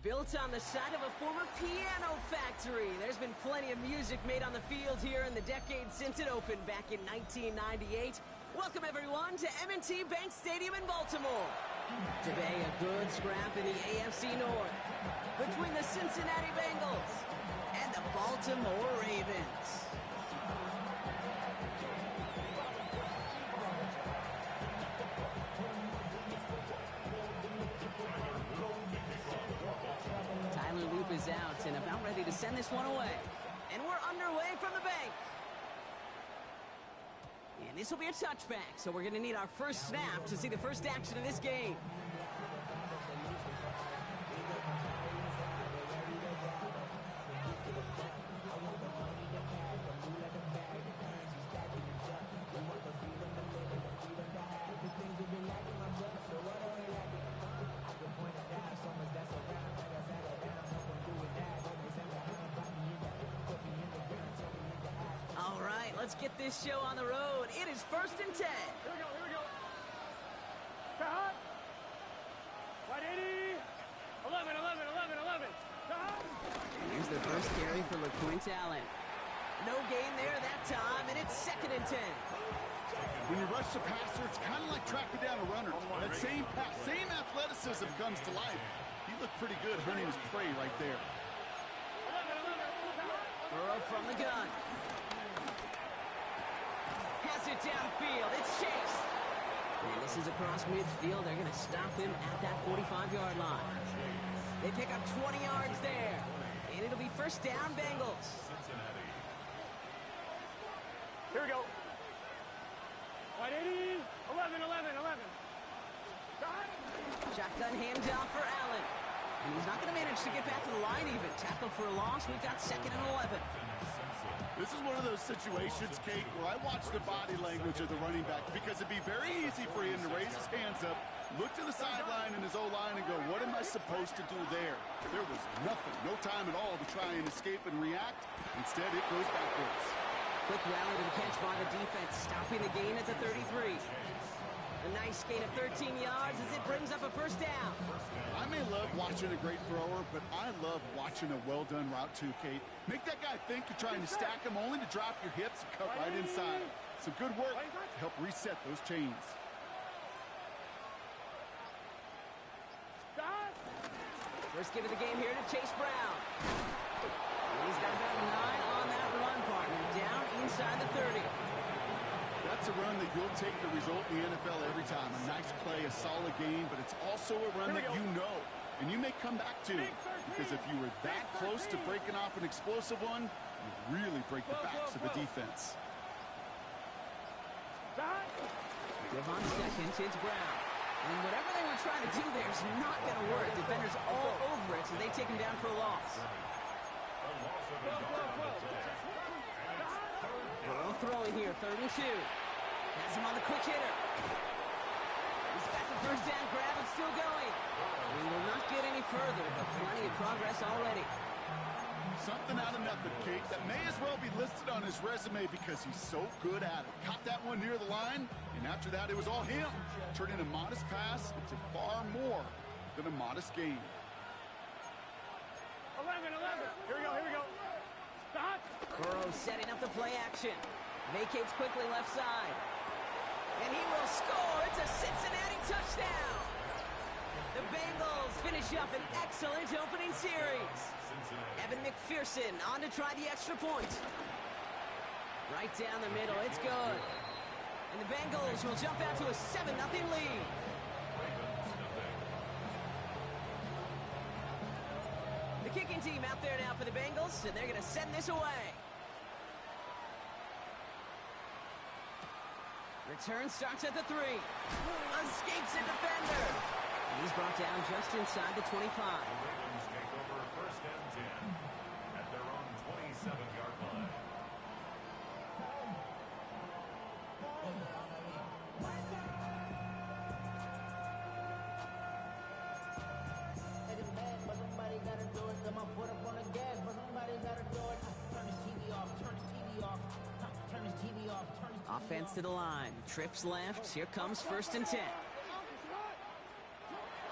Built on the site of a former piano factory, there's been plenty of music made on the field here in the decade since it opened back in 1998. Welcome, everyone, to M&T Bank Stadium in Baltimore. Today, a good scrap in the AFC North between the Cincinnati Bengals and the Baltimore Ravens. Loop is out and about ready to send this one away. And we're underway from the bank. And this will be a touchback, so we're going to need our first snap to see the first action of this game. All right, let's get this show on the road. It is 1st and 10. Here we go. Cut. 180. 11. Cut. Here's the first carry for LeQuint Allen. No gain there that time, and it's 2nd and 10. When you rush the passer, it's kind of like tracking down a runner. That same pass, same athleticism comes to life. He looked pretty good hunting his prey right there. 11. Burrow from the gun. Has it downfield. It's Chase. And this is across midfield. They're going to stop him at that 45-yard line. They pick up 20 yards there. And it'll be first down, Bengals. Here we go. 180. 11. Cut. Shotgun handoff for Allen. And he's not going to manage to get back to the line even. Tackle for a loss. We've got 2nd and 11. This is one of those situations, Kate, where I watch the body language of the running back because it'd be very easy for him to raise his hands up, look to the sideline and his O-line and go, what am I supposed to do there? There was nothing, no time at all to try and escape and react. Instead, it goes backwards. Quick rally to the catch by the defense, stopping the gain at the 33. A nice gain of 13 yards as it brings up a first down. I may love watching a great thrower, but I love watching a well-done route too, Kate. Make that guy think you're trying to stack him only to drop your hips and cut right inside. Some good work to help reset those chains. First give of the game here to Chase Brown. And he's got about 9 on that run, partner, down inside the 30. That's a run that you'll take the result in the NFL every time. A nice play, a solid game, but it's also a run that you know, and you may come back to, because if you were that close to breaking off an explosive one, you really break the backs of the defense. Give on second, it's Brown. And whatever they were trying to do there is not going to work. Defenders all over it, so they take him down for a loss. Burrow throwing here, 3rd and 2. Has him on the quick hitter. He's got the first down grab and still going. We will not get any further, but plenty of progress already. Something out of nothing, Kate, that may as well be listed on his resume because he's so good at it. Caught that one near the line, and after that it was all him. Turning a modest pass into far more than a modest gain. 11. Here we go. Stop. Burrow setting up the play action. Vacates quickly left side. And he will score. It's a Cincinnati touchdown. The Bengals finish up an excellent opening series. Evan McPherson on to try the extra point. Right down the middle. It's good. And the Bengals will jump out to a 7-0 lead. The kicking team out there now for the Bengals, and they're going to send this away. Return starts at the 3. Escapes a defender. And he's brought down just inside the 25. Ravens take over 1st and 10 at their own 27-yard line. But somebody gotta do it. Got my foot up on the gas, but somebody gotta do it. Turn this TV off. Turn this TV off. Turn this TV off. Turn this TV off. Offense to the line. Trips left. Here comes 1st and 10.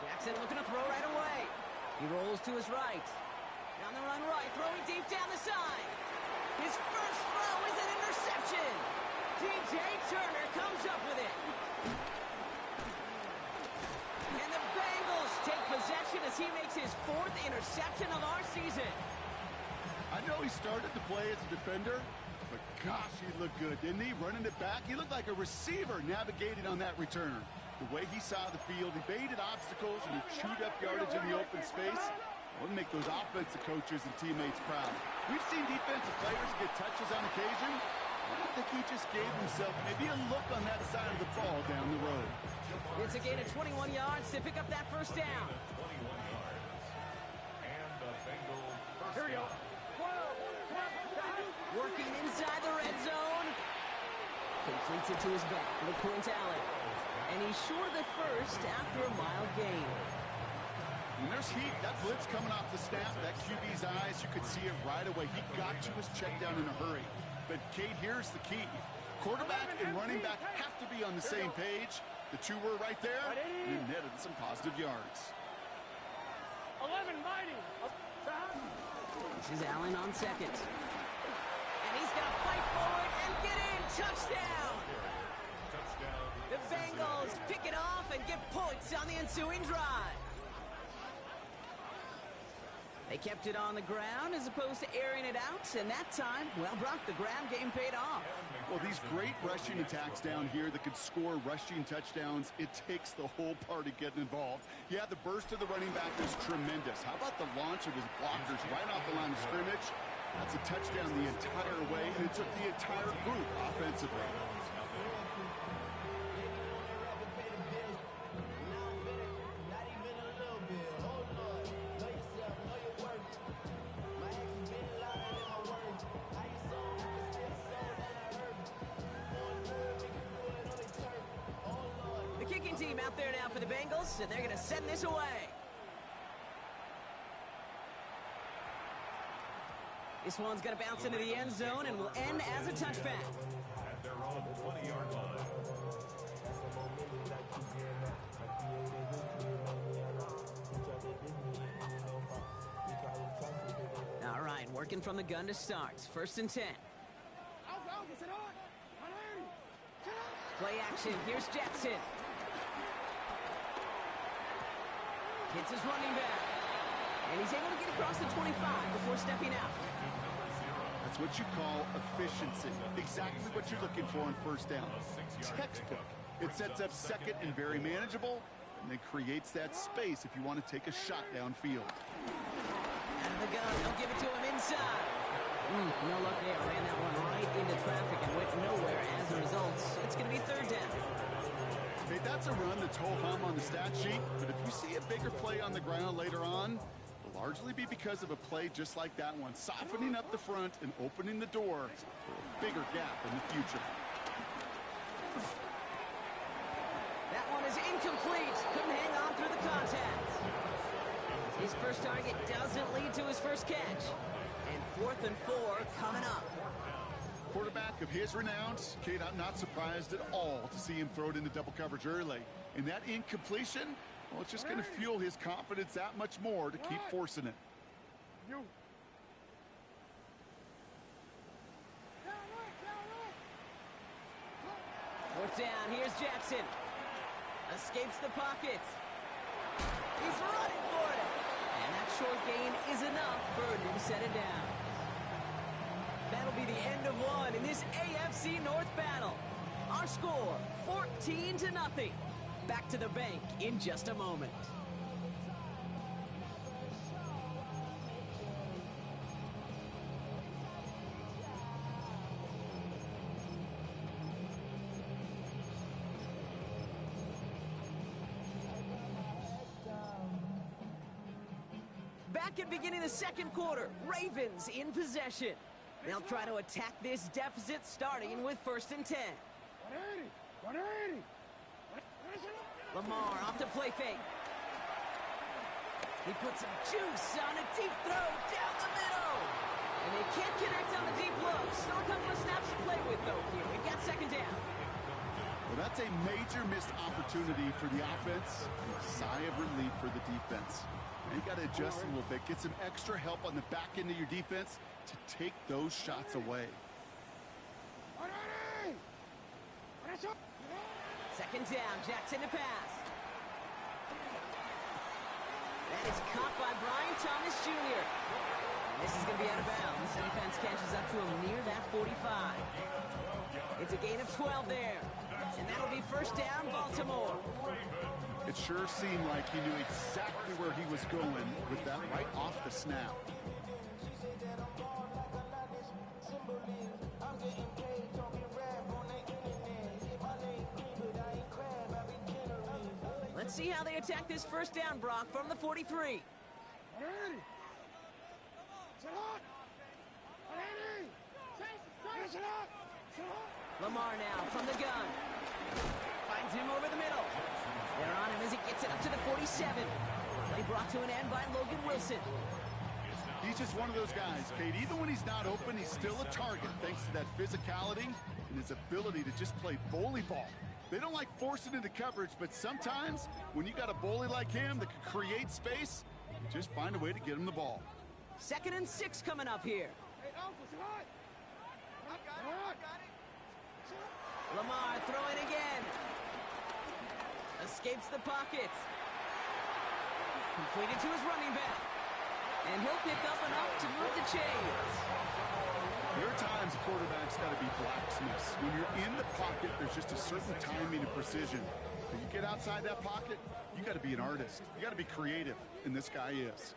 Jackson looking to throw right away. He rolls to his right. Down the run right, throwing deep down the side. His first throw is an interception. DJ Turner comes up with it. And the Bengals take possession as he makes his 4th interception of our season. I know he started to play as a defender, but gosh, he looked good, didn't he? Running it back, he looked like a receiver navigating on that return. The way he saw the field, he baited obstacles, and he chewed up yardage in the open space. It would make those offensive coaches and teammates proud. We've seen defensive players get touches on occasion. I don't think he just gave himself maybe a look on that side of the ball down the road. It's a gain of 21 yards to pick up that first down. 21 yards. And the Bengals first Here we go. down. Working inside the red zone. Completes it to his back, LeQuint-Allen. And he's short of the first after a mild gain. When there's heat, that blitz coming off the snap, that QB's eyes, you could see it right away. He got to his check down in a hurry. But, Kate, here's the key. Quarterback and running back have to be on the same page. The two were right there, and it netted some positive yards. 11, mighty. This is Allen on second. And he's going to fight forward and get in. Touchdown! Touchdown. The Bengals pick it off and get points on the ensuing drive. They kept it on the ground as opposed to airing it out, and that time, well, Brock, the ground game paid off. Well, these great rushing attacks down here that could score rushing touchdowns, it takes the whole party getting involved. Yeah, the burst of the running back was tremendous. How about the launch of his blockers right off the line of scrimmage? That's a touchdown the entire way, and it took the entire group offensively. Team out there now for the Bengals, and they're going to send this away. This one's going to bounce into the end zone and will end as a touchback. At their own 20-yard line. All right, working from the gun to start. 1st and 10. Play action. Here's Jackson. Hits his running back. And he's able to get across the 25 before stepping out. That's what you call efficiency. Exactly what you're looking for on 1st down. Textbook. It sets up second and very manageable, and it creates that space if you want to take a shot downfield. Out of the gun. They'll give it to him inside. No luck there. Ran that one right into traffic and went nowhere as a result. It's going to be 3rd down. Hey, that's a run that's ho-hum on the stat sheet, but if you see a bigger play on the ground later on, it'll largely be because of a play just like that one, softening up the front and opening the door for a bigger gap in the future. That one is incomplete. Couldn't hang on through the contact. His first target doesn't lead to his first catch. And 4th and 4 coming up. Quarterback of his renown, Kate, I'm not surprised at all to see him throw it into double coverage early. And that incompletion, well, it's just going to fuel his confidence that much more to keep forcing it. 4th down, here's Jackson. Escapes the pocket. He's running for it. And that short gain is enough for a new set of downs. That'll be the end of one in this AFC North battle. Our score, 14-0. Back to the bank in just a moment. Back at beginning the 2nd quarter, Ravens in possession. They'll try to attack this deficit starting with 1st and 10. 180. Lamar off to play fake. He puts some juice on a deep throw down the middle. And they can't connect on the deep look. Still a couple of snaps to play with, though, here. We've got 2nd down. Well, that's a major missed opportunity for the offense and a sigh of relief for the defense. Now you got to adjust a little bit, get some extra help on the back end of your defense to take those shots away. Second down, Jackson to pass. That is caught by Brian Thomas Jr. And this is going to be out of bounds. Defense catches up to him near that 45. It's a gain of 12 there. And that'll be first down, Baltimore. It sure seemed like he knew exactly where he was going with that right off the snap. Let's see how they attack this first down, Brock, from the 43. Lamar now from the gun. Finds him over the middle. They're on him as he gets it up to the 47. Play brought to an end by Logan Wilson. He's just one of those guys, Kate. Even when he's not open, he's still a target thanks to that physicality and his ability to just play bully ball. They don't like forcing into coverage, but sometimes when you got a bully like him that can create space, you just find a way to get him the ball. 2nd and 6 coming up here. Lamar throwing again. Escapes the pocket. Completed to his running back. And he'll pick up enough to move the chains. There are times a quarterback's got to be blacksmiths. When you're in the pocket, there's just a certain timing and precision. When you get outside that pocket, you got to be an artist. You got to be creative, and this guy is.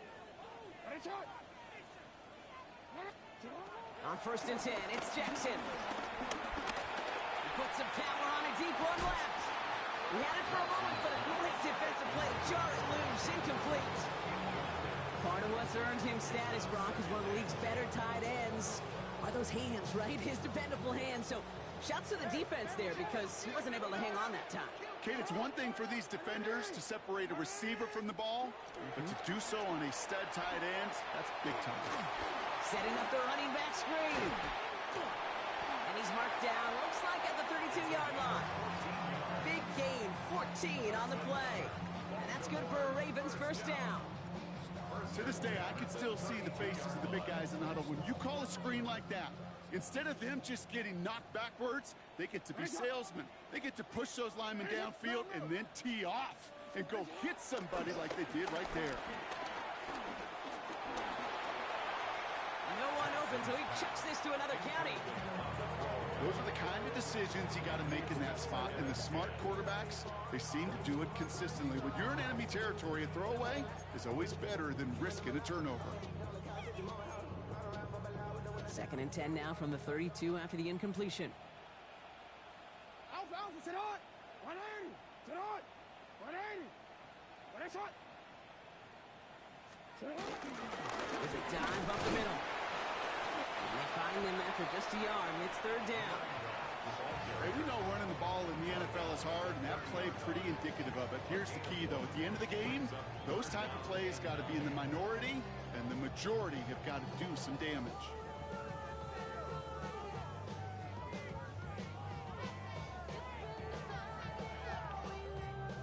On 1st and 10, it's Jackson. He puts some power on a deep one left. He had it for a moment, but a great defensive play to jar it loose, incomplete. Part of what's earned him status, Brock, is one of the league's better tight ends. Are those hands, right? His dependable hands. So shouts to the defense there because he wasn't able to hang on that time. Kate, it's one thing for these defenders to separate a receiver from the ball, but to do so on a stud tight end, that's big time. Setting up the running back screen. And he's marked down, looks like at the 32-yard line. Big gain, 14 on the play. And that's good for a Ravens first down. To this day, I can still see the faces of the big guys in the huddle. When you call a screen like that, instead of them just getting knocked backwards, they get to be salesmen. They get to push those linemen downfield and then tee off and go hit somebody like they did right there. No one open, so he chucks this to another county. Those are the kind of decisions you got to make in that spot. And the smart quarterbacks, they seem to do it consistently. When you're in enemy territory, a throwaway is always better than risking a turnover. 2nd and 10 now from the 32 after the incompletion. Alpha, sit on! 180! Sit on! 180! What is it? Sit on! There's a dive up the middle. And they find them after just a yard. It's 3rd down. Hey, we know running the ball in the NFL is hard, and that play pretty indicative of it. Here's the key, though. At the end of the game, those type of plays got to be in the minority, and the majority have got to do some damage.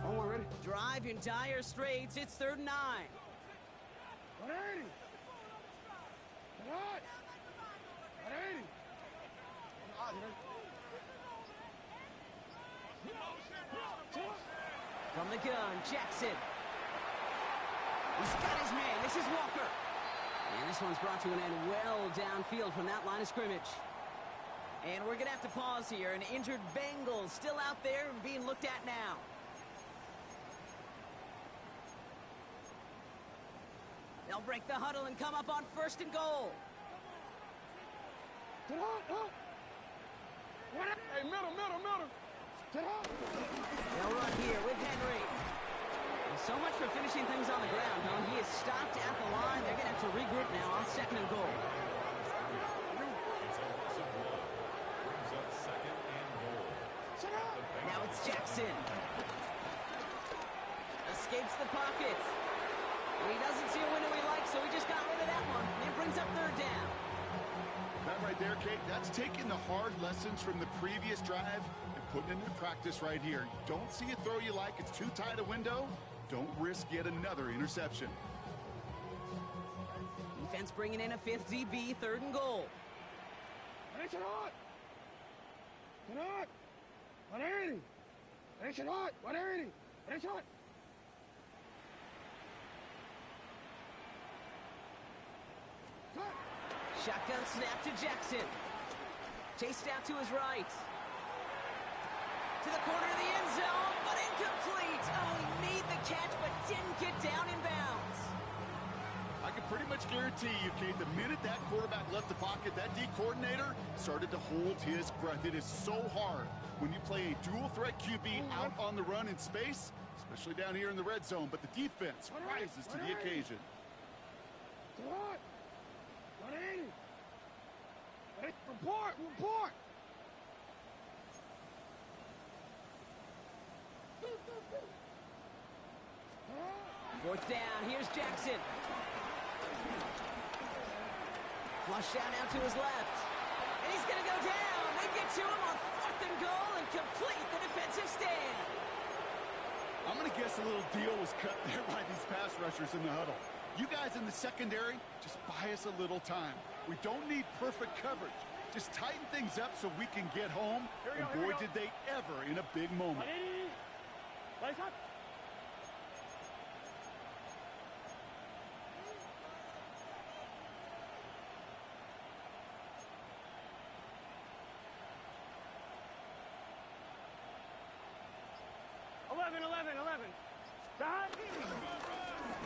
Oh, we're ready. Drive in dire straits. It's 3rd and 9. 180! Sit on! 180! From the gun, Jackson. He's got his man. This is Walker. And this one's brought to an end well downfield from that line of scrimmage. And we're going to have to pause here. An injured Bengal still out there and being looked at now. They'll break the huddle and come up on 1st and goal. Hey, middle! Sit on! They'll run here with Henry. Well, so much for finishing things on the ground, huh? He is stopped at the line. They're going to have to regroup now on 2nd and goal. Now it's Jackson. Escapes the pocket. And he doesn't see a window he likes, so he just got rid of that one. And brings up 3rd down. That right there, Kate, that's taking the hard lessons from the previous drive and putting into practice right here. You don't see a throw you like, it's too tight a window, don't risk yet another interception. Defense bringing in a fifth DB, 3rd and goal. Finish it hot. Finish it hot. 180. Finish it hot. 180. Finish it hot. Shotgun snap to Jackson. Chased out to his right. To the corner of the end zone, but incomplete. Oh, he made the catch, but didn't get down in bounds. I can pretty much guarantee you, Kate, the minute that quarterback left the pocket, that D coordinator started to hold his breath. It is so hard when you play a dual threat QB out on the run in space, especially down here in the red zone, but the defense rises to the occasion. What? 180. Report. Report. Fourth down, here's Jackson. Flush out now to his left. And he's going to go down. They get to him on 4th and goal and complete the defensive stand. I'm going to guess a little deal was cut there by these pass rushers in the huddle. You guys in the secondary, just buy us a little time. We don't need perfect coverage. Just tighten things up so we can get home. And boy, did they ever in a big moment. Lights up.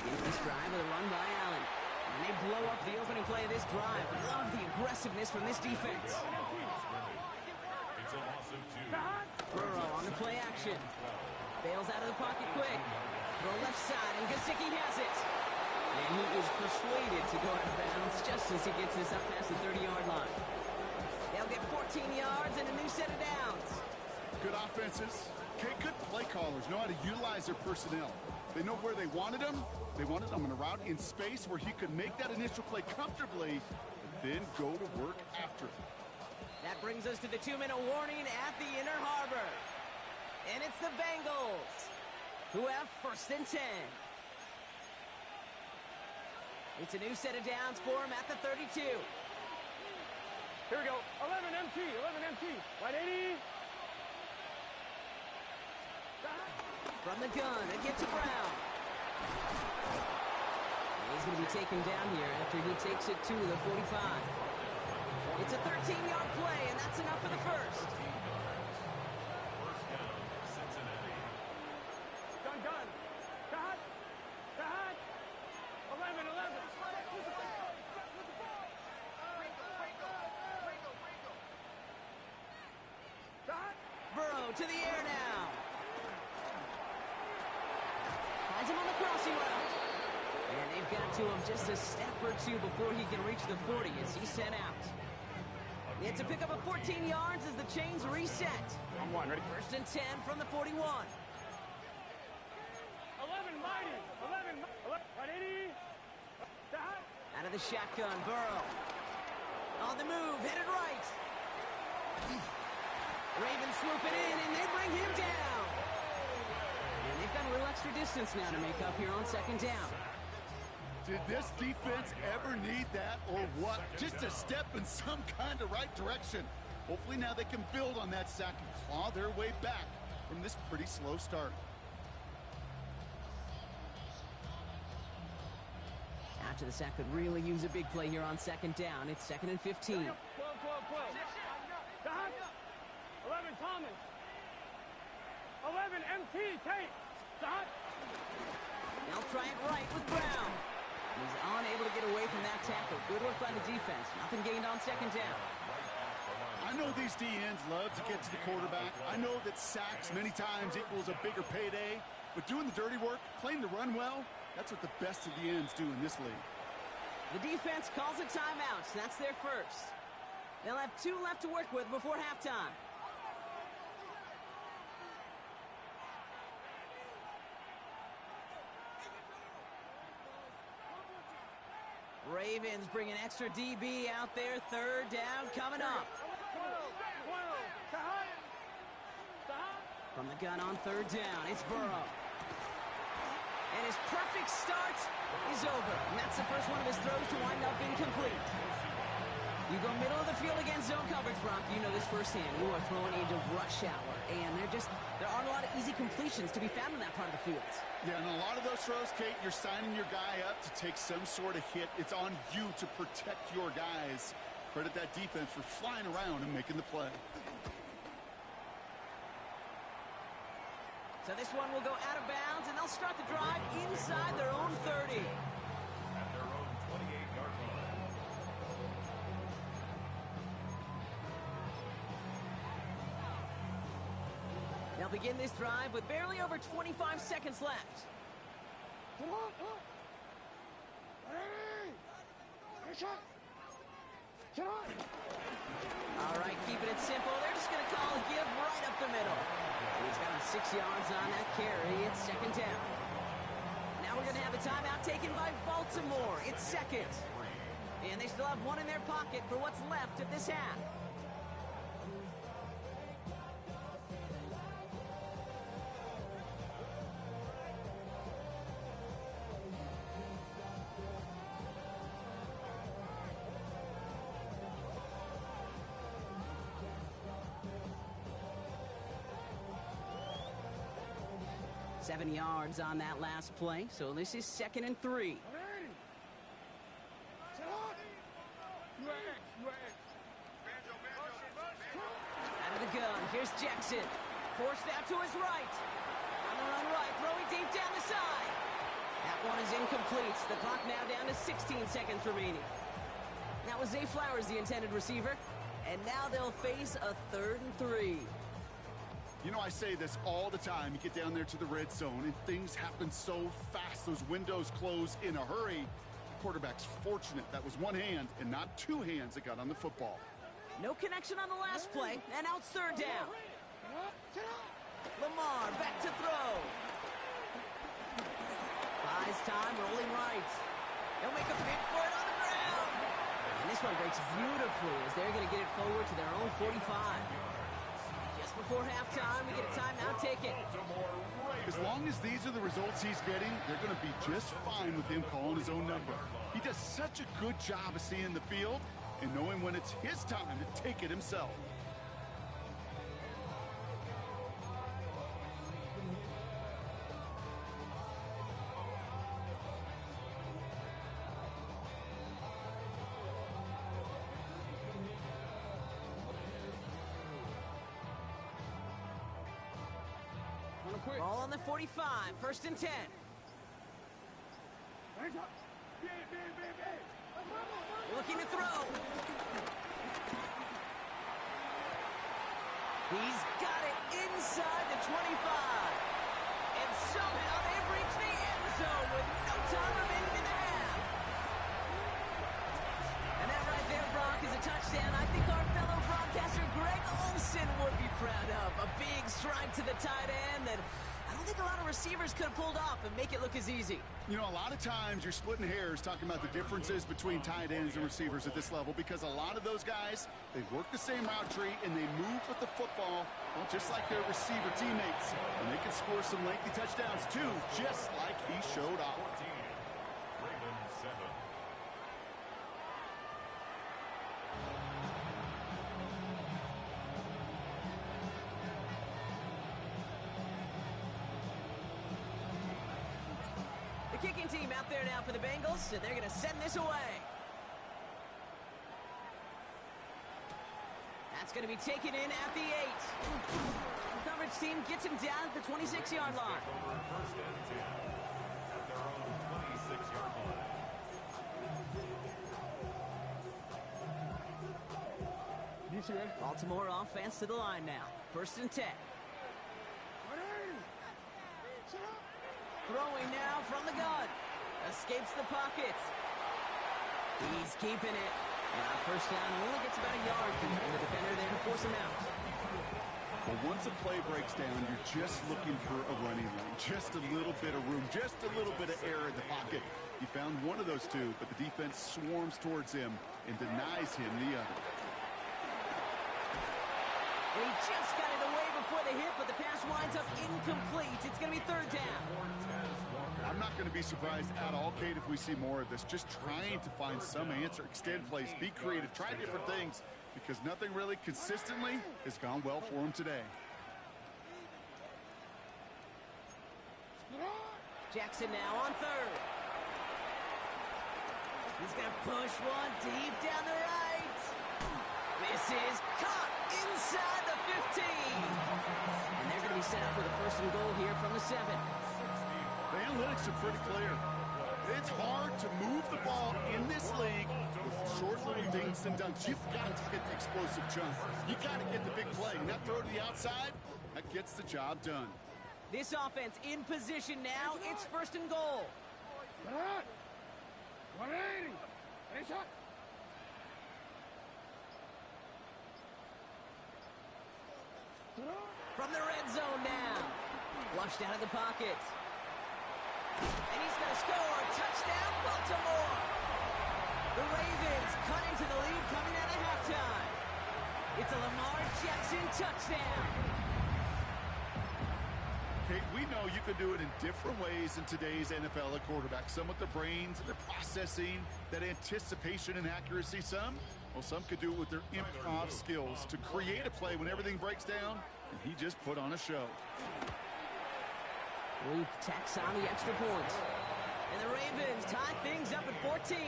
This drive with a run by Allen. And they blow up the opening play of this drive. Love the aggressiveness from this defense. It's a loss of 2. Burrow on the play action. Bails out of the pocket quick. Throw left side, and Gesicki has it. And he is persuaded to go out of bounds just as he gets this up past the 30-yard line. They'll get 14 yards and a new set of downs. Good offenses. Okay, good play callers know how to utilize their personnel. They know where they wanted them. They wanted them in a route in space where he could make that initial play comfortably and then go to work after it. That brings us to the 2-minute warning at the Inner Harbor. And it's the Bengals who have 1st and 10. It's a new set of downs for him at the 32. Here we go. 11 MT. 11 MT. 180. From the gun, it gets to Brown. He's going to be taken down here after he takes it to the 45. It's a 13-yard play, and that's enough for the first. First down, Cincinnati. Gun. Cut. 11. Burrow to the air now. Finds him on the crossing route. And they've got to him just a step or two before he can reach the 40 as he's sent out. It's a pickup of 14 yards as the chains reset. On one, ready? 1st and 10 from the 41. 11 mighty. 11. 180. Out of the shotgun, Burrow. On the move, headed right. Ravens swoop it in, and they bring him down. And they've got a little extra distance now to make up here on 2nd down. Did this defense ever need that or what? Just a step in some kind of right direction. Hopefully now they can build on that sack and claw their way back from this pretty slow start. After the sack could really use a big play here on 2nd down. It's 2nd and 15. 12. 11 Thomas. 11 MT. Tate. Stop. They'll try it right with Brown. He's unable to get away from that tackle. Good work by the defense. Nothing gained on 2nd down. I know these DNs love to get to the quarterback. I know that sacks many times equals a bigger payday. But doing the dirty work, playing the run well, that's what the best of the ends do in this league. The defense calls a timeout. That's their first. They'll have 2 left to work with before halftime. Ravens bring an extra DB out there. 3rd down coming up. 12. From the gun on third down, it's Burrow. And his perfect start is over. And that's the first one of his throws to wind up incomplete. You go middle of the field against zone coverage, Brock. You know this firsthand. You are throwing into rush hour. And there aren't a lot of easy completions to be found in that part of the field. Yeah, and a lot of those throws, Kate, you're signing your guy up to take some sort of hit. It's on you to protect your guys. Credit that defense for flying around and making the play. So this one will go out of bounds, and they'll start the drive inside their own 30. At their own 28-yard line. They'll begin this drive with barely over 25 seconds left. Come on, up. Ready. Hey, shot. Get on. All right, keeping it simple. They're just going to call a give right up the middle. He's got him 6 yards on that carry. It's second down. Now we're going to have a timeout taken by Baltimore. It's second. And they still have one in their pocket for what's left of this half. Seven yards on that last play, so this is 2nd and 3. Out of the gun, here's Jackson. Forced out to his right. On the run right, throwing deep down the side. That one is incomplete. The clock now down to 16 seconds remaining. That was Zay Flowers, the intended receiver. And now they'll face a 3rd and 3. You know, I say this all the time. You get down there to the red zone, and things happen so fast. Those windows close in a hurry. The quarterback's fortunate that was one hand and not two hands that got on the football. No connection on the last play, and now it's 3rd down. Lamar back to throw. Buys time, rolling right. They'll make a pick for it on the ground. And this one breaks beautifully as they're going to get it forward to their own 45. Just before halftime, we get a timeout taken. As long as these are the results he's getting, they're going to be just fine with him calling his own number. He does such a good job of seeing the field and knowing when it's his time to take it himself. Ball on the 45, 1st and 10. Looking to throw. He's got it inside the 25. And somehow they've reached the end zone with no time remaining in the half. And that right there, Brock, is a touchdown I think our fellow broadcaster Greg Olsen would be proud of. A big strike to the tight end that I don't think a lot of receivers could have pulled off and make it look as easy. You know, a lot of times you're splitting hairs talking about the differences between tight ends and receivers at this level because a lot of those guys, they work the same route tree and they move with the football, well, just like their receiver teammates. And they can score some lengthy touchdowns too, just like he showed off. 14, Ravens 7. Kicking team out there now for the Bengals, and they're going to send this away. That's going to be taken in at the 8. The coverage team gets him down at the 26-yard line. Over 1st and 10 at their own 26-yard line. Baltimore offense to the line now. 1st and 10. Throwing now from the gun. Escapes the pocket. He's keeping it. And on 1st down, only gets about a yard. And the defender there to force him out. Well, once a play breaks down, you're just looking for a running lane. Just a little bit of room. Just a little bit of air in the pocket. He found one of those two, but the defense swarms towards him and denies him the other. And he just got it away before the hit, but the pass winds up incomplete. It's going to be third down. I'm not going to be surprised at all, Kate, if we see more of this. Just trying to find some answer, extend plays, be creative, try different things, because nothing really consistently has gone well for him today. Jackson now on third. He's going to push one deep down the right. This is caught inside the 15. And they're going to be set up with a first and goal here from the 7. The analytics are pretty clear. It's hard to move the ball in this league with short little dinks and dunks. You've got to get the explosive chunk. You got to get the big play. And that throw to the outside, that gets the job done. This offense in position now. It's first and goal. 180. Hey, shot. From the red zone now. Flushed out of the pocket. And he's going to score. Touchdown, Baltimore. The Ravens cut into the lead coming out of halftime. It's a Lamar Jackson touchdown. Kate, we know you can do it in different ways in today's NFL at quarterback. Some with their brains, their processing, that anticipation and accuracy. Some could do it with their improv skills to create a play when everything breaks down, and he just put on a show. Luke tacks on the extra point. And the Ravens tie things up at 14.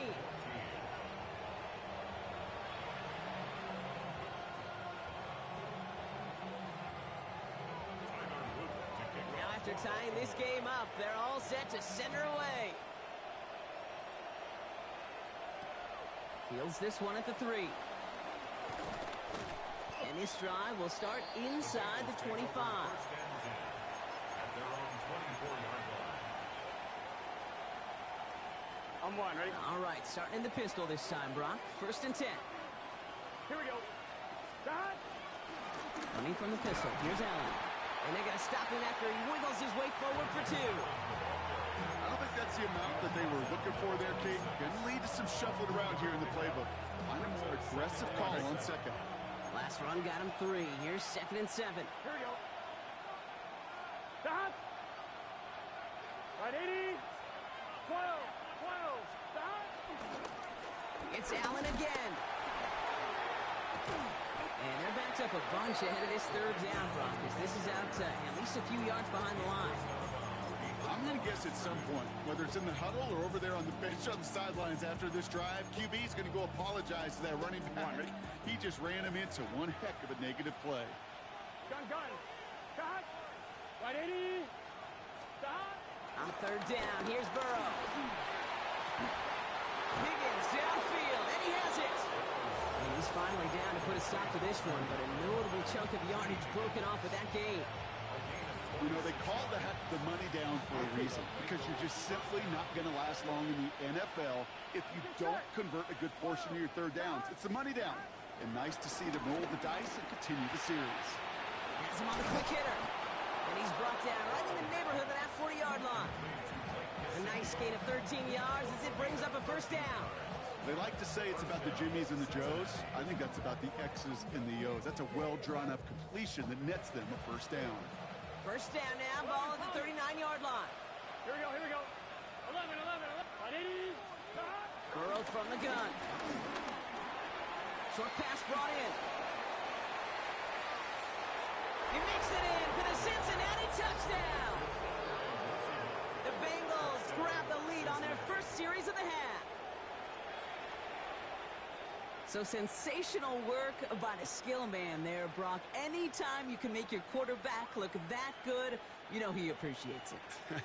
Now after tying this game up, they're all set to send her away. Fields this one at the 3. And this drive will start inside the 25. I'm one, ready? All right, starting in the pistol this time, Brock. First and 10. Here we go. Dad. Running from the pistol. Here's Allen. And they're going to stop him after he wiggles his way forward for 2. I don't think that's the amount that they were looking for there, Kate. Going to lead to some shuffling around here in the playbook. Find a more aggressive call on second. Last run got him 3. Here's second and 7. Here we go. Dad. Right, 80. 12. Dad. It's Allen again. And they're backed up a bunch ahead of this third down, Brock, as this is out at least a few yards behind the line. I'm going to guess at some point, whether it's in the huddle or over there on the bench on the sidelines after this drive, QB is going to go apologize to that running back. He just ran him into one heck of a negative play. Gun. Cut. Right, 80. Stop. On third down, here's Burrow. Higgins downfield, and he has it. And he's finally down to put a stop to this one, but a notable chunk of yardage broken off with that game. You know, they call the money down for a reason, because you're just simply not going to last long in the NFL if you don't convert a good portion of your third downs. It's the money down. And nice to see them roll the dice and continue the series. Has him on the quick hitter. And he's brought down right in the neighborhood of that 40-yard line. A nice gain of 13 yards as it brings up a first down. They like to say it's about the Jimmies and the Joes. I think that's about the X's and the O's. That's a well-drawn-up completion that nets them a first down. First down now, ball at the 39-yard line. Here we go. 11. Right, 80. Stop. Burrow from the gun. Short pass brought in. He makes it in for the Cincinnati touchdown. The Bengals grab the lead on their first series of the half. So sensational work by the skill man there, Brock. Anytime you can make your quarterback look that good, you know he appreciates it.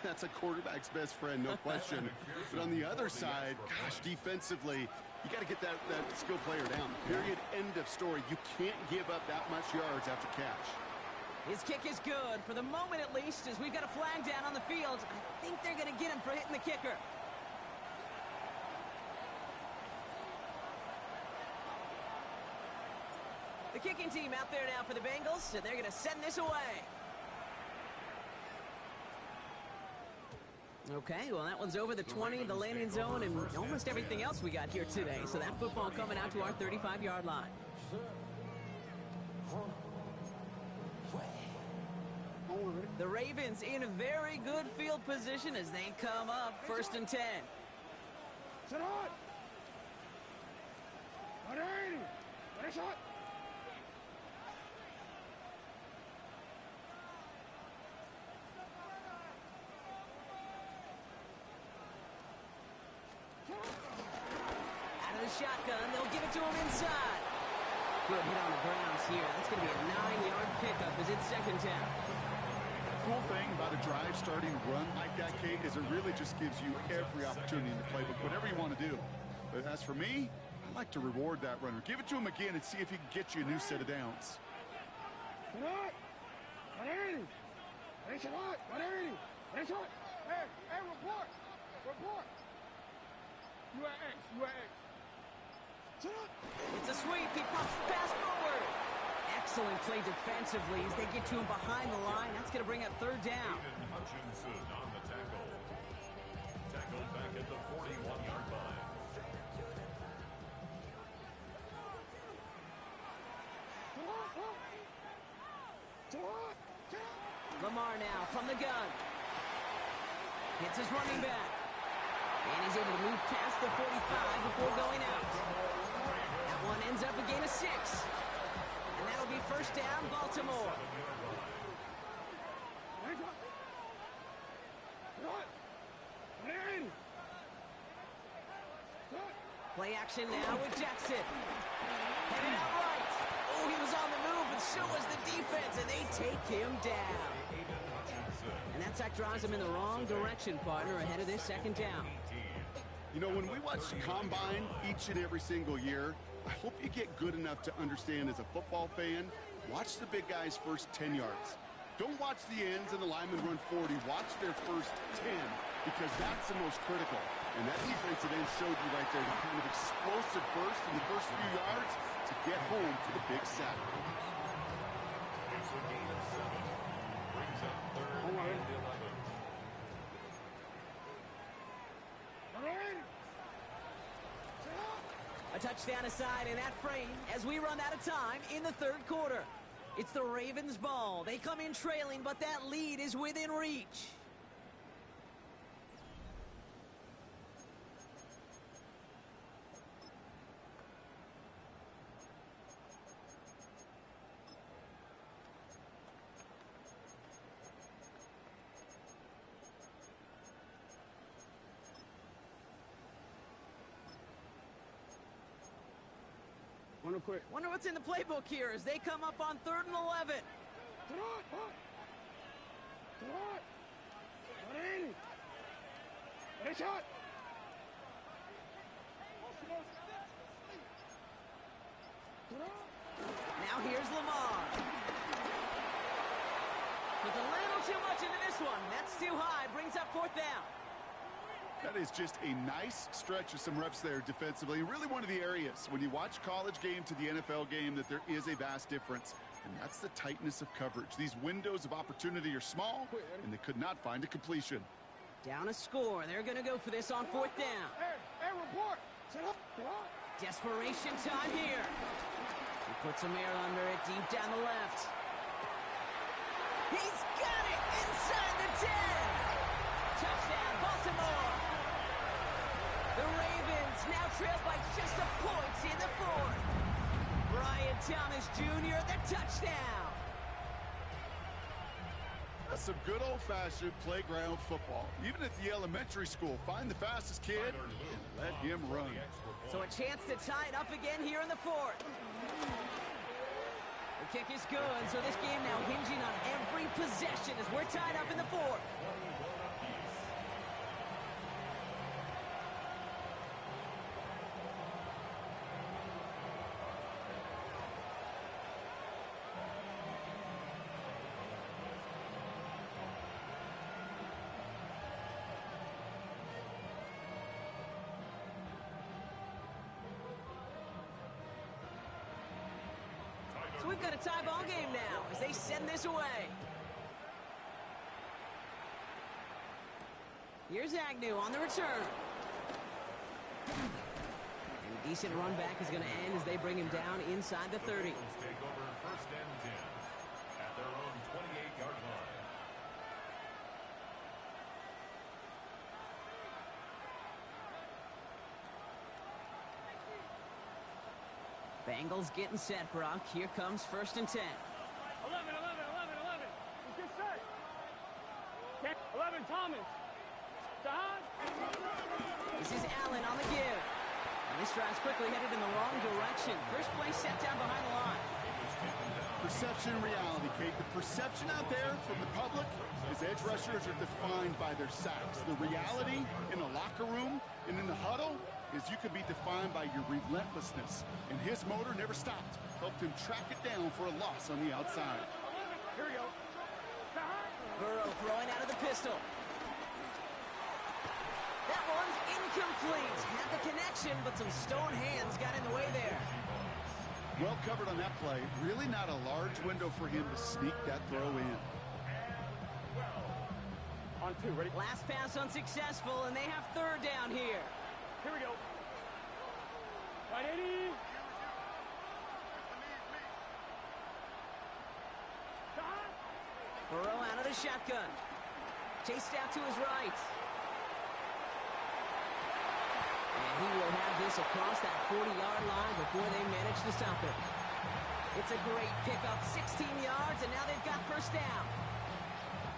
That's a quarterback's best friend, no question. But on the other side, gosh, defensively, you got to get that skill player down. Period. End of story. You can't give up that much yards after catch. His kick is good, for the moment at least, as we've got a flag down on the field. I think they're going to get him for hitting the kicker. The kicking team out there now for the Bengals, and they're going to send this away. Okay, well, that one's over the 20, the landing zone, and almost everything else we got here today. So that football coming out to our 35-yard line. The Ravens in a very good field position as they come up 1st and 10. Sit hot. 180. Ready, shot. Out of the shotgun, they'll give it to him inside. Good hit on the grounds here. That's going to be a 9-yard pickup as it's 2nd down. Cool thing about a drive starting run like that, Kate, is it really just gives you every opportunity in the playbook, whatever you want to do. But as for me, I like to reward that runner. Give it to him again and see if he can get you a new set of downs. Sit hot. 180. Ready, shot. 180. Ready, shot. Hey, report. Report. You at X. You at X. Sit hot. It's a sweep. He pops the pass forward. Excellent play defensively as they get to him behind the line. That's going to bring up 3rd down. Aiden Hutchinson on the tackle. Tackled back at the 41-yard line. Lamar now from the gun. Hits his running back. And he's able to move past the 45 before going out. That one ends up a gain of 6. And that'll be 1st down, Baltimore. Play action now with Jackson. Headed out right. Oh, he was on the move, but so was the defense, and they take him down. And that sack drives him in the wrong direction, partner, ahead of this 2nd down. You know, when we watch the Combine each and every single year, I hope you get good enough to understand as a football fan, watch the big guys' first 10 yards. Don't watch the ends and the linemen run 40. Watch their first 10 because that's the most critical. And that defensive end showed you right there the kind of explosive burst in the first few yards to get home for the big sack. It's a gain of 7. Brings up 3rd and 11. A touchdown aside in that frame as we run out of time in the 3rd quarter. It's the Ravens' ball. They come in trailing, but that lead is within reach. Wonder what's in the playbook here as they come up on 3rd and 11. Shot. Now here's Lamar. Puts a little too much into this one. That's too high. Brings up 4th down. That is just a nice stretch of some reps there defensively. Really one of the areas when you watch college game to the NFL game that there is a vast difference. And that's the tightness of coverage. These windows of opportunity are small, and they could not find a completion. Down a score. They're going to go for this on 4th down. Hey, report. Sit up. Desperation time here. He puts some air under it deep down the left. He's got it inside the 10. Touchdown, Baltimore. The Ravens now trail by just a point in the 4th. Brian Thomas Jr., the touchdown. That's some good old-fashioned playground football. Even at the elementary school, find the fastest kid and let him run. So a chance to tie it up again here in the 4th. The kick is good, so this game now hinging on every possession as we're tied up in the 4th. So we've got a tie ball game now as they send this away. Here's Agnew on the return. And a decent run back is going to end as they bring him down inside the 30. Take over 1st and 10 at their own 28-yard line. Bengals getting set, Brock. Here comes 1st and 10. 11. Let's get set. 11, Thomas. Don. This is Allen on the give. And this drive's quickly headed in the wrong direction. First play set down behind the line. Perception and reality, Kate. The perception out there from the public is edge rushers are defined by their sacks. The reality in the locker room and in the huddle is you could be defined by your relentlessness. And his motor never stopped. Helped him track it down for a loss on the outside. Here we go. Burrow throwing out of the pistol. That one's incomplete. Had the connection, but some stone hands got in the way there. Well covered on that play. Really not a large window for him to sneak that throw in. On 2, ready? Last pass unsuccessful, and they have 3rd down here. Here we go. Right, 80. Burrow out of the shotgun. Chased out to his right. And he will have this across that 40-yard line before they manage to stop it. It's a great pickup, 16 yards, and now they've got 1st down.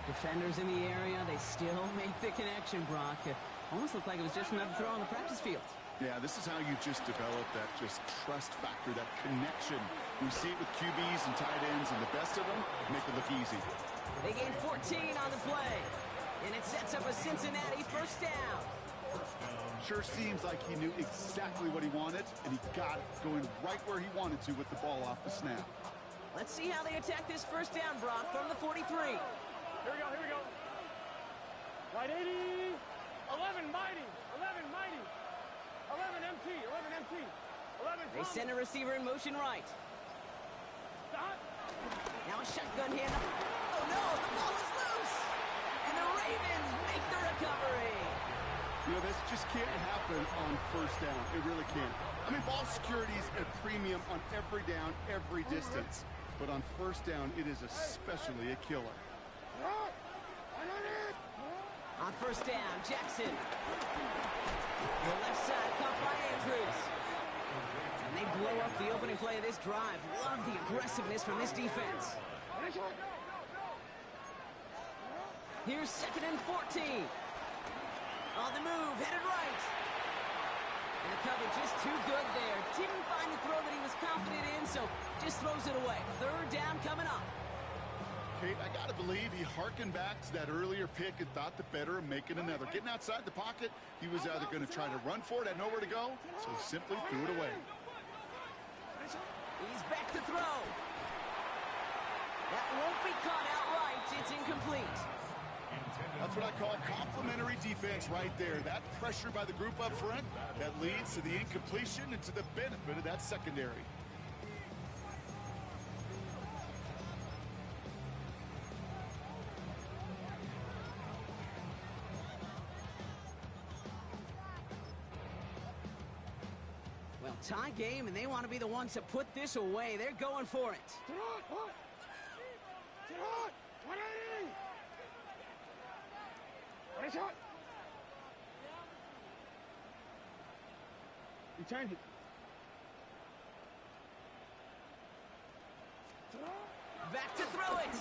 Defenders in the area, they still make the connection, Brock. It almost looked like it was just another throw on the practice field. Yeah, this is how you just develop that just trust factor, that connection. We see it with QBs and tight ends, and the best of them make it look easy. They gain 14 on the play, and it sets up a Cincinnati 1st down. Sure seems like he knew exactly what he wanted, and he got it, going right where he wanted to with the ball off the snap. Let's see how they attack this 1st down, Brock, from the 43. Here we go. Right, 80. 11, mighty. 11, mighty. 11, MT. 11, MT. 11, They send a receiver in motion right. Stop. Now a shotgun hand. Oh, no, the ball is loose. And the Ravens make the recovery. You know, this just can't happen on 1st down. It really can't. I mean, ball security is a premium on every down, every distance. But on 1st down, it is especially a killer. On 1st down, Jackson. The left side caught by Andrews. And they blow up the opening play of this drive. Love the aggressiveness from this defense. Here's 2nd and 14. On the move, headed right. And the cover just too good there. Didn't find the throw that he was confident in, so just throws it away. 3rd down coming up. Kate, I got to believe he hearkened back to that earlier pick and thought the better of making another. Getting outside the pocket, he was either going to try to run for it, had nowhere to go, so he simply threw it away. He's back to throw. That won't be caught outright. It's incomplete. That's what I call complimentary defense right there. That pressure by the group up front, that leads to the incompletion and to the benefit of that secondary. Well, tie game, and they want to be the ones to put this away. They're going for it. You change it. Back to throw it.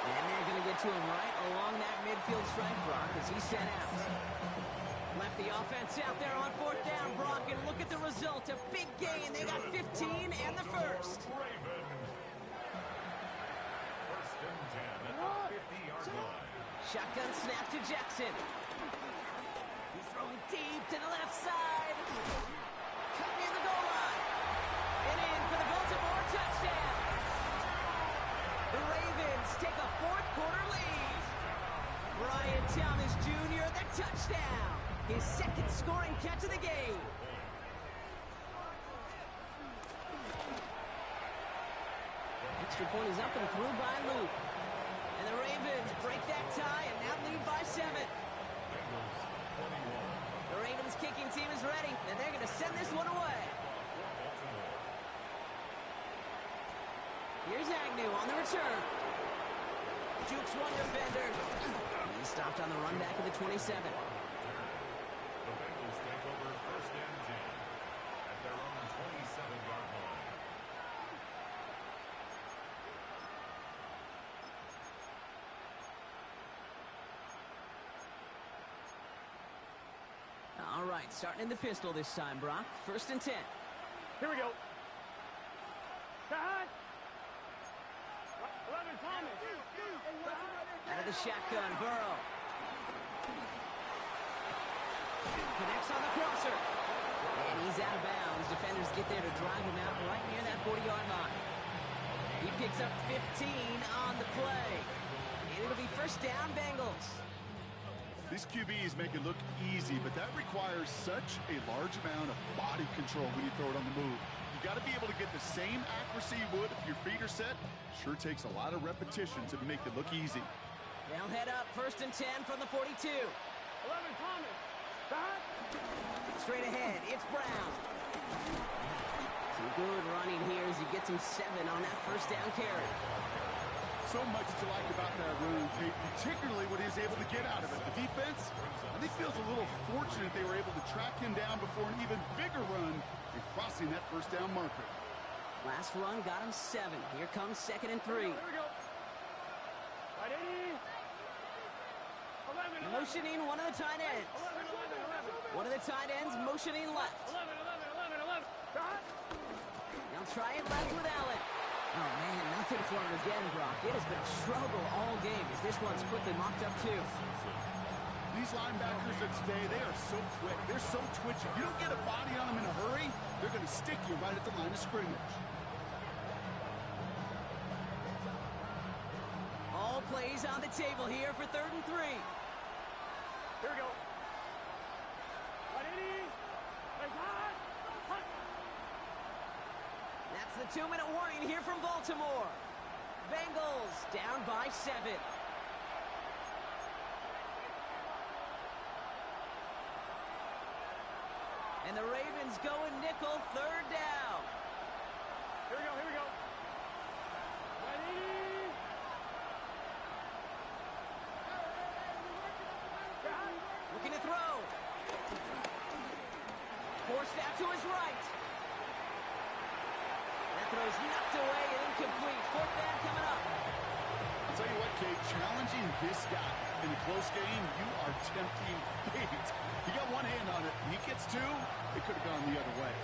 And they're going to get to him right along that midfield strike, Brock, as he's sent out. Left the offense out there on 4th down, Brock, and look at the result. A big gain. They got 15 and the 1st. Shotgun snap to Jackson. He's throwing deep to the left side. Cut near the goal line. And in for the Baltimore touchdown. The Ravens take a 4th quarter lead. Brian Thomas Jr., the touchdown. His 2nd scoring catch of the game. Extra point is up and through by Luke. And the Ravens break that tie and now lead by 7. The Ravens kicking team is ready, and they're going to send this one away. Here's Agnew on the return. Jukes one defender. He stopped on the run back of the 27. Starting in the pistol this time, Brock. 1st and 10. Here we go. Cut. 11 Thomas. Out of the shotgun, Burrow. Connects on the crosser. And he's out of bounds. Defenders get there to drive him out right near that 40-yard line. He picks up 15 on the play. And it'll be 1st down, Bengals. These QBs make it look easy, but that requires such a large amount of body control when you throw it on the move. You got to be able to get the same accuracy you would if your feet are set. Sure takes a lot of repetition to make it look easy. They'll head up 1st and 10 from the 42. 11 Thomas. Cut. Straight ahead, it's Brown. Some good running here as he gets him 7 on that 1st down carry. So much to like about that run, Kate, particularly what he was able to get out of it. The defense, I think, feels a little fortunate they were able to track him down before an even bigger run and crossing that 1st down marker. Last run got him 7. Here comes 2nd and 3. Here we go. Right 80. 11. Motioning one of the tight ends. 11. One of the tight ends motioning left. 11. Cut. They'll try it left with Allen. Oh, man, nothing for him again, Brock. It has been a struggle all game as this one's quickly mocked up, too. These linebackers of today, they are so quick. They're so twitchy. You don't get a body on them in a hurry, they're going to stick you right at the line of scrimmage. All plays on the table here for 3rd and 3. Here we go. Right 80. Right hot. That's the 2-minute warning here from Baltimore. Bengals down by 7. And the Ravens going nickel, 3rd down. Here we go. Right 80. Looking to throw. Forced out to his right. That throw's knocked away and incomplete. 4th down coming up. I'll tell you what, Kate, challenging this guy in a close game, you are tempting fate. He got one hand on it. He gets 2. It could have gone the other way.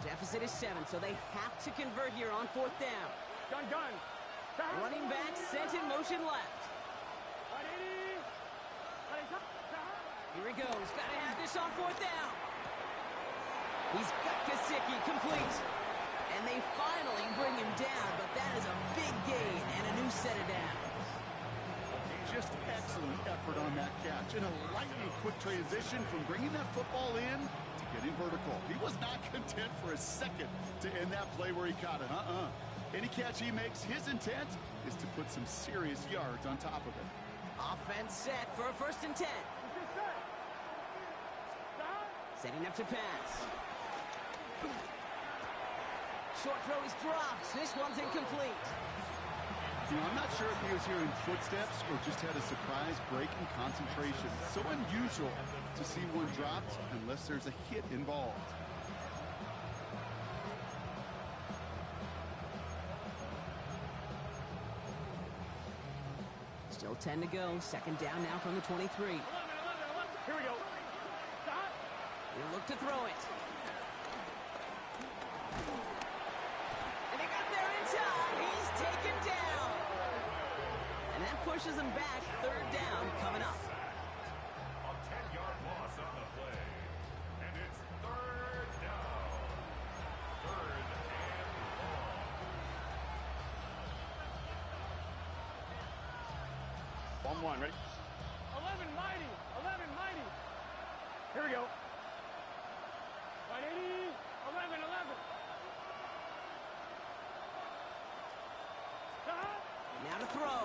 Deficit is 7, so they have to convert here on 4th down. Gun. Running back sent in motion left. Right 80. Here he goes. Got to have this on 4th down. He's got Gesicki complete. And they finally bring him down, but that is a big gain and a new set of downs. Just excellent effort on that catch. And a lightning quick transition from bringing that football in to getting vertical. He was not content for a second to end that play where he caught it. Any catch he makes, his intent is to put some serious yards on top of it. Offense set for a 1st and 10. Setting up to pass. Short throw is dropped. This one's incomplete. You know, I'm not sure if he was hearing footsteps or just had a surprise break in concentration. So unusual to see one dropped unless there's a hit involved. Still 10 to go. 2nd down now from the 23. 11. Here we go. Stop. He'll look to throw it. And they got there in time. He's taken down. And that pushes him back. 3rd down coming up. A 10-yard loss on the play. And it's 3rd down. 3rd and long. 1-1, ready? 11 mighty. Here we go. Right 80. 11. Stop. Now to throw.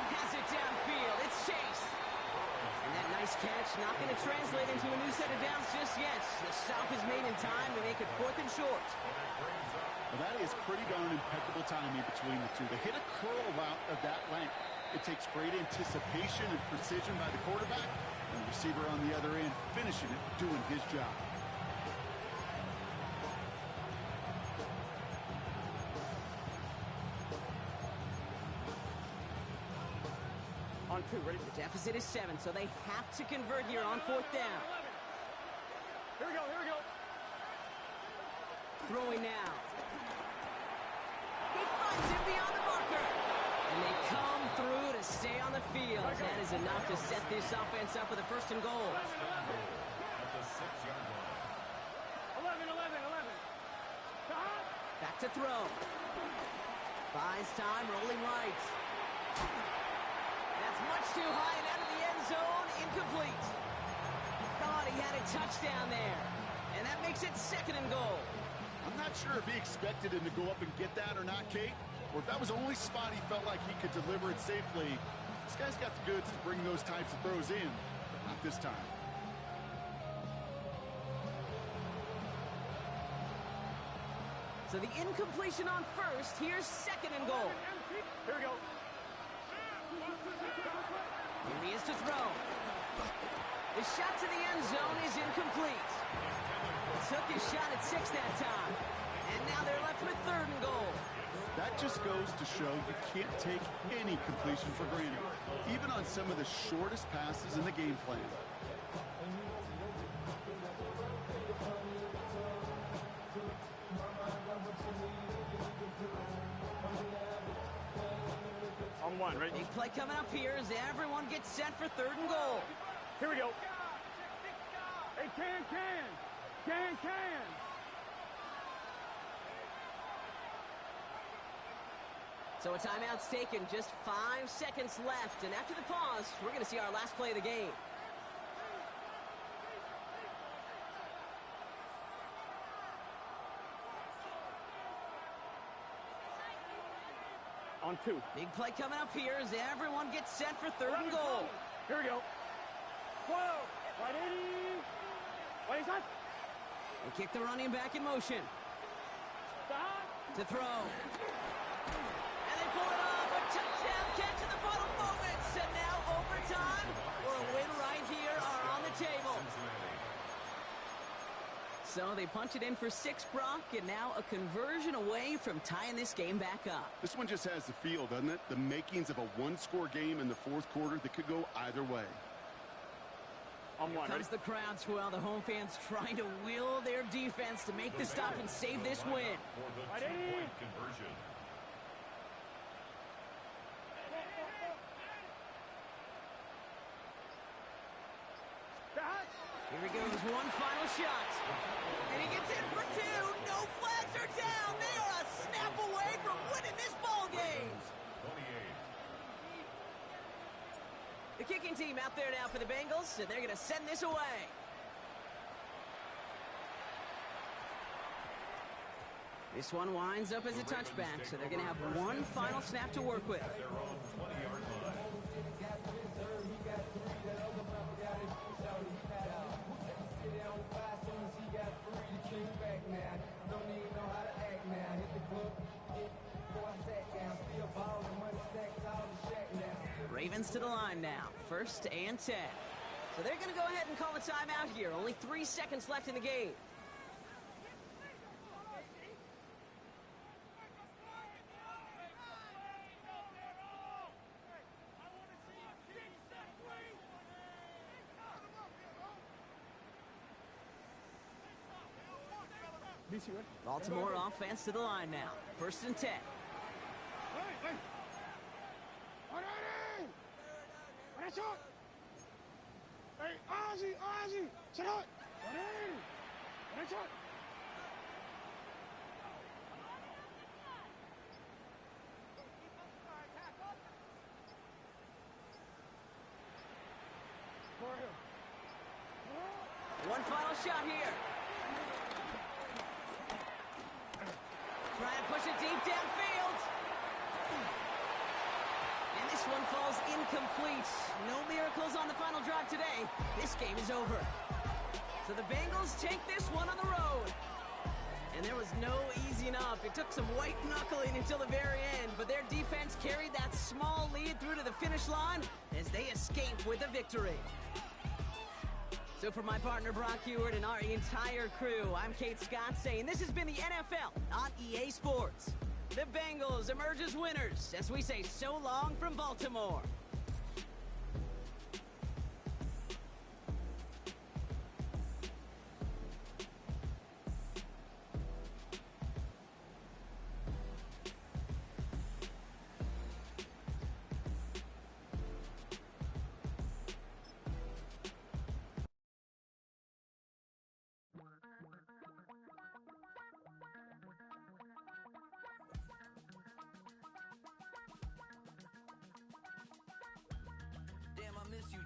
Has it downfield. It's Chase. And that nice catch not going to translate into a new set of downs just yet. The stop is made in time to make it 4th and short. And it brings up Well, that is pretty darn impeccable timing between the two. They hit a curl route of that length. It takes great anticipation and precision by the quarterback, and the receiver on the other end finishing it, doing his job. On 2, ready? The deficit is 7, so they have to convert here on 4th down. Here we go, here we go. Throwing now. He finds it beyond the marker. And they come through to stay on the field. That is enough to set this offense up with a 1st and goal. At the 6-yard line. 11. Back to throw. Buys time, rolling right. That's much too high and out of the end zone. Incomplete. Thought he had a touchdown there. And that makes it 2nd and goal. I'm not sure if he expected him to go up and get that or not, Kate, or if that was the only spot he felt like he could deliver it safely. This guy's got the goods to bring those types of throws in, but not this time. So the incompletion on 1st. Here's 2nd and goal. Here we go. Here he is to throw. The shot to the end zone is incomplete. Took his shot at 6 that time. And now they're left with 3rd and goal. That just goes to show you can't take any completion for granted, even on some of the shortest passes in the game plan. On 1, ready? Big play coming up here as everyone gets set for 3rd and goal. Here we go. Hey, can. So a timeout's taken, just 5 seconds left. And after the pause, we're going to see our last play of the game. On 2. Big play coming up here as everyone gets set for 3rd and goal. Here we go. Whoa. Ready? What is that? They kick the running back in motion. Stop. To throw. And they pull it off. A touchdown catch in the final moments. And now overtime or a win right here are on the table. So they punch it in for 6, Brock, and now a conversion away from tying this game back up. This one just has the feel, doesn't it? The makings of a one-score game in the 4th quarter that could go either way. On 1, Here comes the crowd swell. The home fans trying to will their defense to make the stop and save this win. For the 2-point conversion. Here he goes, one final shot. And he gets in for 2. No flags are down. They are a snap away from winning this ball game. 28. The kicking team out there now for the Bengals, and they're going to send this away. This one winds up as a touchback, so they're going to have one final snap to work with. Their own 20-yard line. Ravens to the line now, 1st and 10. So they're going to go ahead and call a timeout here. Only 3 seconds left in the game. Baltimore offense to the line now, 1st and 10. Hey, Ozzy, sit up. One final shot here. Trying to push it deep downfield. And this one falls incomplete. No miracles on the final drive today. This game is over. So the Bengals take this one on the road. And there was no easy looking up. It took some white knuckling until the very end, but their defense carried that small lead through to the finish line as they escape with a victory. So for my partner Brock Heward and our entire crew, I'm Kate Scott saying this has been the NFL on EA Sports. The Bengals emerge as winners as we say so long from Baltimore.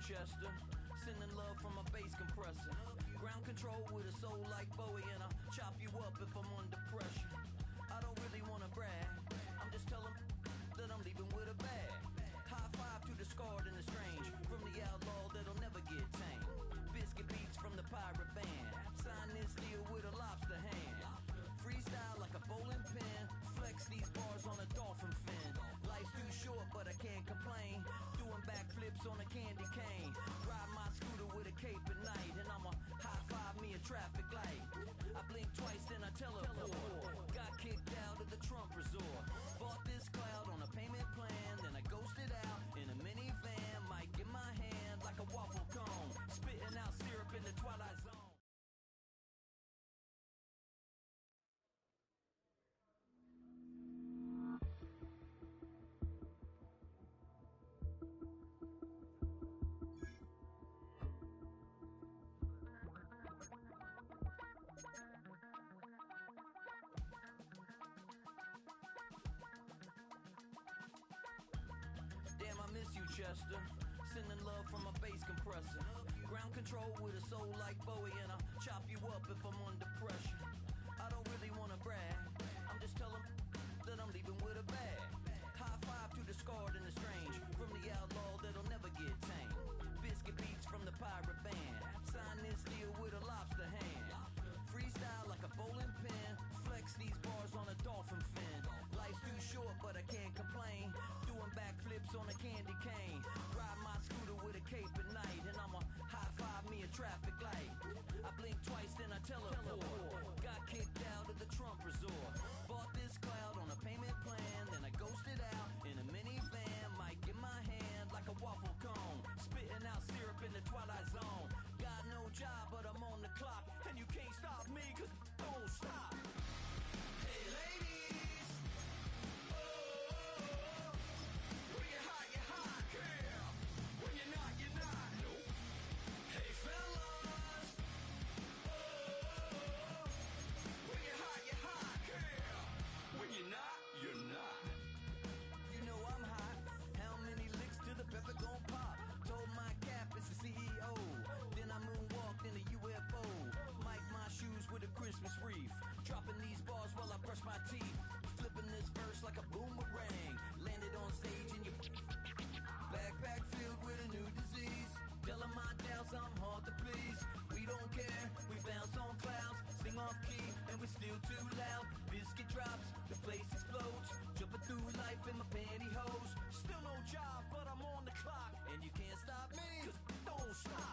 Chester, sending love from a bass compressor. Ground control with a soul like Bowie, and I'll chop you up if I'm under pressure. I don't really wanna brag, I'm just telling that I'm leaving with a bag. High five to the scarred and the strange, from the outlaw that'll never get tamed. Biscuit beats from the pirate band, sign this deal with a lobster hand. Freestyle like a bowling pin, flex these bars on a dolphin fin. Life's too short but I can't complain, doing backflips on a candy cane. Ride my scooter with a cape at night, and I'ma high five me a traffic light. I blink twice then I teleport, got kicked out of the Trump resort. Bought this cloud on a payment plan, then I ghosted out in a minivan. Mic in my hand like a waffle cone, spitting out syrup in the twilight zone. Damn, I miss you, Chester. Sending love from a bass compressor. Ground control with a soul like Bowie, and I'll chop you up if I'm under pressure. I don't really wanna brag, I'm just telling that I'm leaving with a bag. High five to the scarred and the strange, from the outlaw that'll never get tamed. Biscuit beats from the pirate band, sign this deal with a lobster hand. Freestyle like a bowling pin, flex these bars on a dolphin fin. Life's too short but I can't complain, doing backflips on a candy cane. Ride my scooter with a cape at night, and I'ma high five me a traffic light. I blink twice then I teleport, got kicked out of the Trump resort. Bought this cloud on a payment plan, then I ghosted out in a minivan. Mic in my hand like a waffle cone, spitting out syrup in the twilight zone. Got no job but I'm on the clock, and you can't stop me cause don't stop. Hey ladies, oh, when you're hot, girl. When you're not, nope. Hey fellas, oh, when you're hot, girl. When you're not, you're not. You know I'm hot, how many licks till the pepper gon' pop? Told my cap it's the CEO, then I moonwalked in a UFO. Mic my shoes with a Christmas wreath, dropping these bars while I brush my teeth. Flipping this verse like a boomerang, landed on stage in your backpack filled with a new disease. Telling my doubts I'm hard to please. We don't care, we bounce on clouds, sing off key and we're still too loud. Biscuit drops, the place explodes, jumping through life in my pantyhose. Still no job but I'm on the clock, and you can't stop me, cause don't stop.